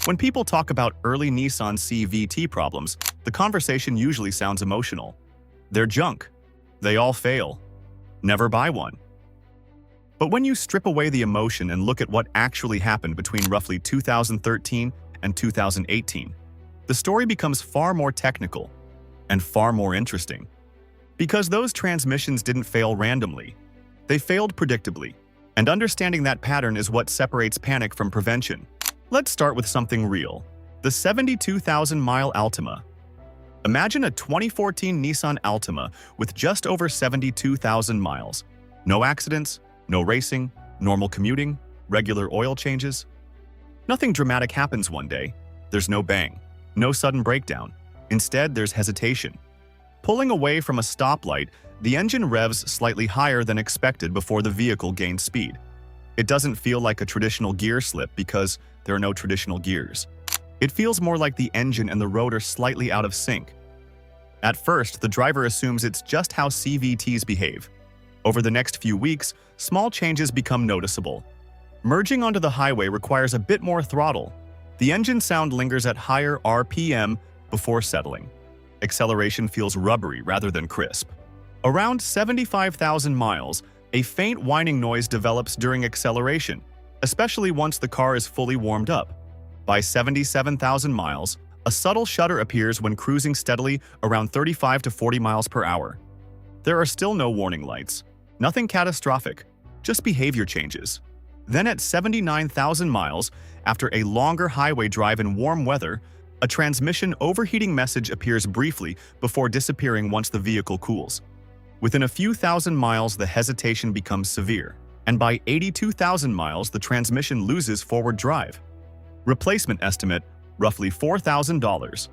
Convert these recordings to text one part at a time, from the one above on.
When people talk about early Nissan CVT problems, the conversation usually sounds emotional. They're junk. They all fail. Never buy one. But when you strip away the emotion and look at what actually happened between roughly 2013 and 2018, the story becomes far more technical and far more interesting. Because those transmissions didn't fail randomly. They failed predictably. And understanding that pattern is what separates panic from prevention. Let's start with something real. The 72,000-mile Altima. Imagine a 2014 Nissan Altima with just over 72,000 miles. No accidents, no racing, normal commuting, regular oil changes. Nothing dramatic happens one day. There's no bang, no sudden breakdown. Instead, there's hesitation. Pulling away from a stoplight, the engine revs slightly higher than expected before the vehicle gains speed. It doesn't feel like a traditional gear slip because there are no traditional gears. It feels more like the engine and the road are slightly out of sync. At first, the driver assumes it's just how CVTs behave. Over the next few weeks, small changes become noticeable. Merging onto the highway requires a bit more throttle. The engine sound lingers at higher RPM before settling. Acceleration feels rubbery rather than crisp. Around 75,000 miles, a faint whining noise develops during acceleration, especially once the car is fully warmed up. By 77,000 miles, a subtle shudder appears when cruising steadily around 35 to 40 miles per hour. There are still no warning lights. Nothing catastrophic, just behavior changes. Then at 79,000 miles, after a longer highway drive in warm weather, a transmission overheating message appears briefly before disappearing once the vehicle cools. Within a few thousand miles, the hesitation becomes severe, and by 82,000 miles, the transmission loses forward drive. Replacement estimate, roughly $4,000.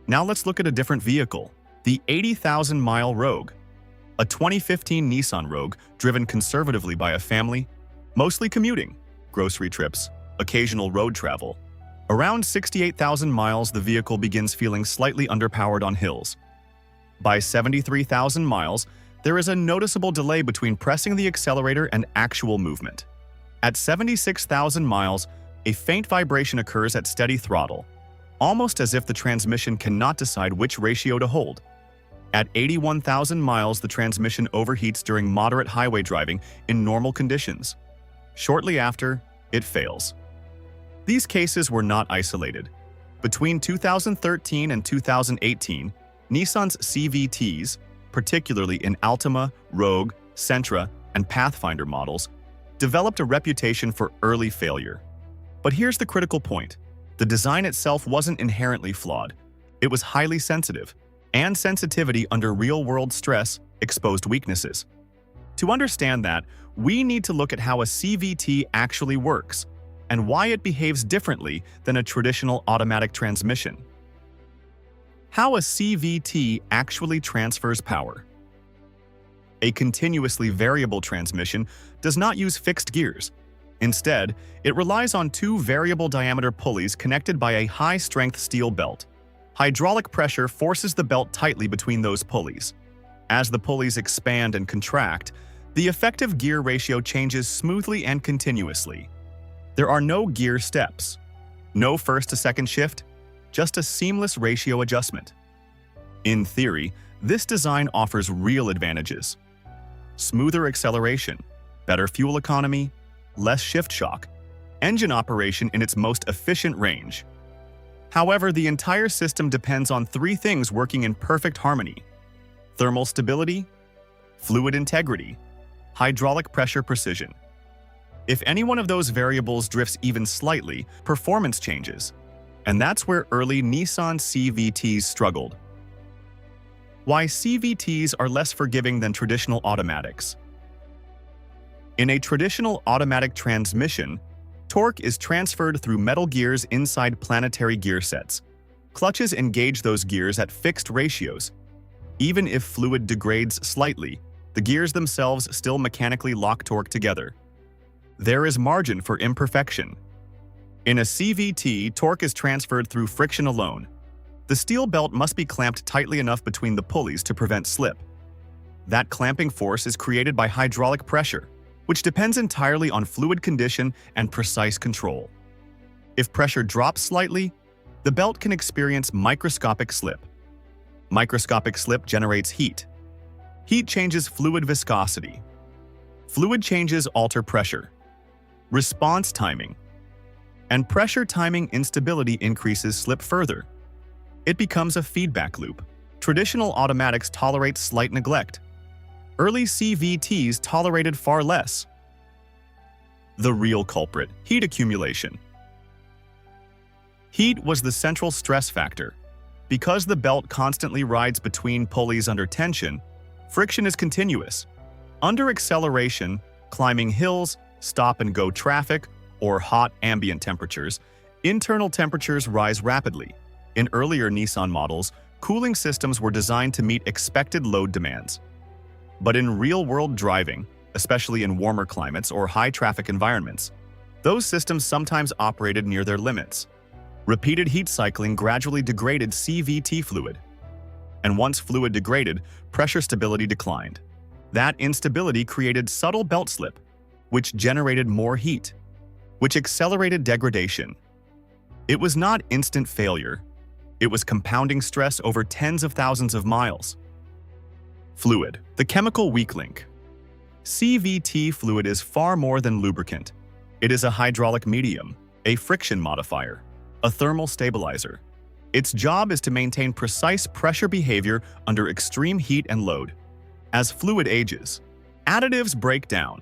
Now let's look at a different vehicle, the 80,000-mile Rogue. A 2015 Nissan Rogue driven conservatively by a family, mostly commuting, grocery trips, occasional road travel. Around 68,000 miles, the vehicle begins feeling slightly underpowered on hills. By 73,000 miles, there is a noticeable delay between pressing the accelerator and actual movement. At 76,000 miles, a faint vibration occurs at steady throttle, almost as if the transmission cannot decide which ratio to hold. At 81,000 miles, the transmission overheats during moderate highway driving in normal conditions. Shortly after, it fails. These cases were not isolated. Between 2013 and 2018, Nissan's CVTs, particularly in Altima, Rogue, Sentra, and Pathfinder models, developed a reputation for early failure. But here's the critical point. The design itself wasn't inherently flawed. It was highly sensitive, and sensitivity under real-world stress exposed weaknesses. To understand that, we need to look at how a CVT actually works and why it behaves differently than a traditional automatic transmission. How a CVT actually transfers power. A continuously variable transmission does not use fixed gears. Instead, it relies on two variable diameter pulleys connected by a high-strength steel belt. Hydraulic pressure forces the belt tightly between those pulleys. As the pulleys expand and contract, the effective gear ratio changes smoothly and continuously. There are no gear steps, no first to second shift, just a seamless ratio adjustment. In theory, this design offers real advantages. Smoother acceleration, better fuel economy, less shift shock, engine operation in its most efficient range. However, the entire system depends on three things working in perfect harmony: thermal stability, fluid integrity, hydraulic pressure precision. If any one of those variables drifts even slightly, performance changes. And that's where early Nissan CVTs struggled. Why CVTs are less forgiving than traditional automatics. In a traditional automatic transmission, torque is transferred through metal gears inside planetary gear sets. Clutches engage those gears at fixed ratios. Even if fluid degrades slightly, the gears themselves still mechanically lock torque together. There is margin for imperfection. In a CVT, torque is transferred through friction alone. The steel belt must be clamped tightly enough between the pulleys to prevent slip. That clamping force is created by hydraulic pressure, which depends entirely on fluid condition and precise control. If pressure drops slightly, the belt can experience microscopic slip. Microscopic slip generates heat. Heat changes fluid viscosity. Fluid changes alter pressure. Response timing. And pressure timing instability increases slip further. It becomes a feedback loop. Traditional automatics tolerate slight neglect. Early CVTs tolerated far less. The real culprit: heat accumulation. Heat was the central stress factor. Because the belt constantly rides between pulleys under tension, friction is continuous. Under acceleration, climbing hills, stop-and-go traffic, or hot ambient temperatures, internal temperatures rise rapidly. In earlier Nissan models, cooling systems were designed to meet expected load demands. But in real-world driving, especially in warmer climates or high-traffic environments, those systems sometimes operated near their limits. Repeated heat cycling gradually degraded CVT fluid. And once fluid degraded, pressure stability declined. That instability created subtle belt slip, which generated more heat, which accelerated degradation. It was not instant failure. It was compounding stress over tens of thousands of miles. Fluid, the chemical weak link. CVT fluid is far more than lubricant. It is a hydraulic medium, a friction modifier, a thermal stabilizer. Its job is to maintain precise pressure behavior under extreme heat and load. As fluid ages, additives break down,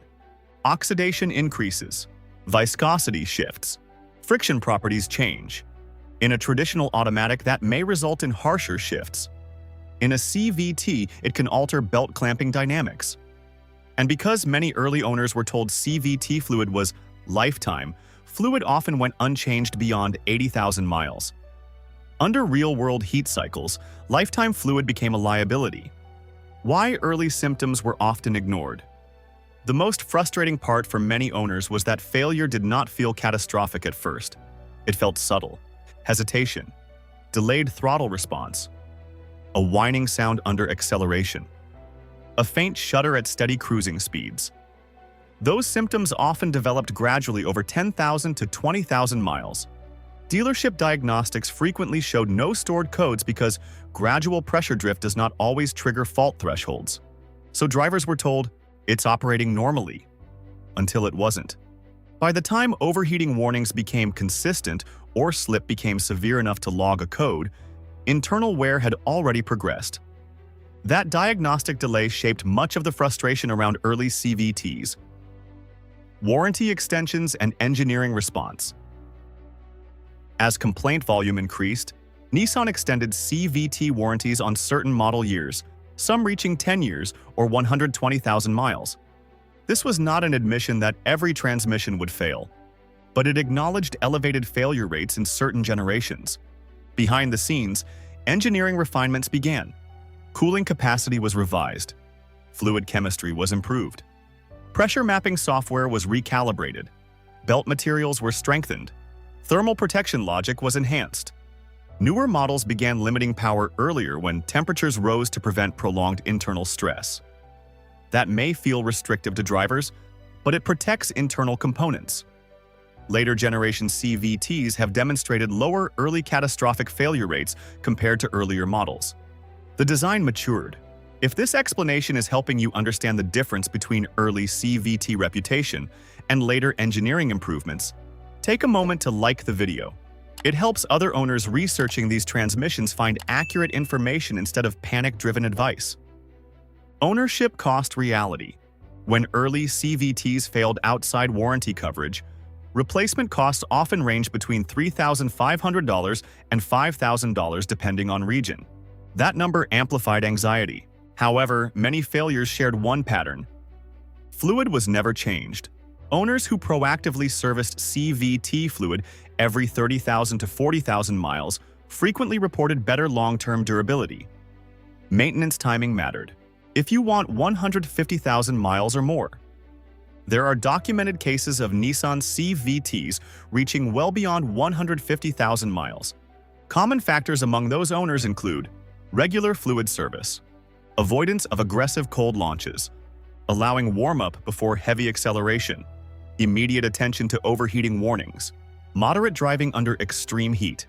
oxidation increases, viscosity shifts, friction properties change. In a traditional automatic, that may result in harsher shifts. In a CVT, it can alter belt clamping dynamics. And because many early owners were told CVT fluid was lifetime, fluid often went unchanged beyond 80,000 miles. Under real-world heat cycles, lifetime fluid became a liability. Why early symptoms were often ignored? The most frustrating part for many owners was that failure did not feel catastrophic at first. It felt subtle: hesitation, delayed throttle response, a whining sound under acceleration, a faint shudder at steady cruising speeds. Those symptoms often developed gradually over 10,000 to 20,000 miles. Dealership diagnostics frequently showed no stored codes because gradual pressure drift does not always trigger fault thresholds. So drivers were told, "It's operating normally," until it wasn't. By the time overheating warnings became consistent or slip became severe enough to log a code, internal wear had already progressed. That diagnostic delay shaped much of the frustration around early CVTs. Warranty extensions and engineering response. As complaint volume increased, Nissan extended CVT warranties on certain model years, some reaching 10 years or 120,000 miles. This was not an admission that every transmission would fail, but it acknowledged elevated failure rates in certain generations. Behind the scenes, engineering refinements began. Cooling capacity was revised. Fluid chemistry was improved. Pressure mapping software was recalibrated. Belt materials were strengthened. Thermal protection logic was enhanced. Newer models began limiting power earlier when temperatures rose to prevent prolonged internal stress. That may feel restrictive to drivers, but it protects internal components. Later generation CVTs have demonstrated lower early catastrophic failure rates compared to earlier models. The design matured. If this explanation is helping you understand the difference between early CVT reputation and later engineering improvements, take a moment to like the video. It helps other owners researching these transmissions find accurate information instead of panic-driven advice. Ownership cost reality. When early CVTs failed outside warranty coverage, replacement costs often range between $3,500 and $5,000 depending on region. That number amplified anxiety. However, many failures shared one pattern. Fluid was never changed. Owners who proactively serviced CVT fluid every 30,000 to 40,000 miles frequently reported better long-term durability. Maintenance timing mattered. If you want 150,000 miles or more, there are documented cases of Nissan CVTs reaching well beyond 150,000 miles. Common factors among those owners include regular fluid service, avoidance of aggressive cold launches, allowing warm-up before heavy acceleration, immediate attention to overheating warnings, Moderate driving under extreme heat.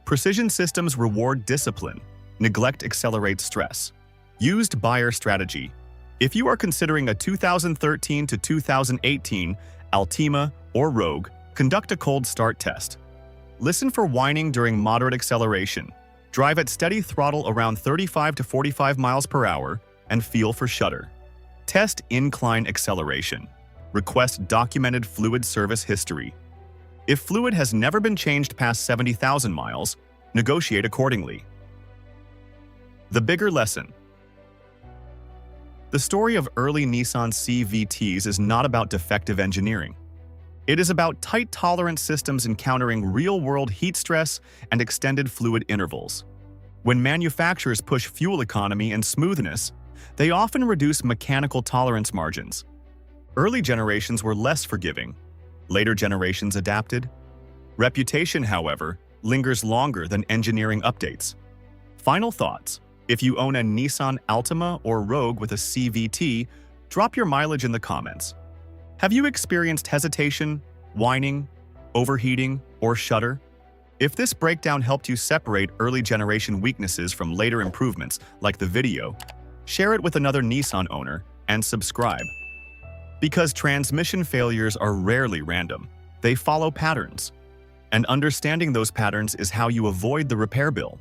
Precision systems reward discipline. Neglect accelerates stress. Used buyer strategy. If you are considering a 2013 to 2018 Altima or Rogue, conduct a cold start test. Listen for whining during moderate acceleration. Drive at steady throttle around 35 to 45 miles per hour and feel for shudder. Test incline acceleration. Request documented fluid service history. If fluid has never been changed past 70,000 miles, negotiate accordingly. The bigger lesson. The story of early Nissan CVTs is not about defective engineering. It is about tight tolerance systems encountering real-world heat stress and extended fluid intervals. When manufacturers push fuel economy and smoothness, they often reduce mechanical tolerance margins. Early generations were less forgiving. Later generations adapted. Reputation, however, lingers longer than engineering updates. Final thoughts. If you own a Nissan Altima or Rogue with a CVT, drop your mileage in the comments. Have you experienced hesitation, whining, overheating, or shudder? If this breakdown helped you separate early generation weaknesses from later improvements, like the video, share it with another Nissan owner and subscribe. Because transmission failures are rarely random, they follow patterns. And understanding those patterns is how you avoid the repair bill.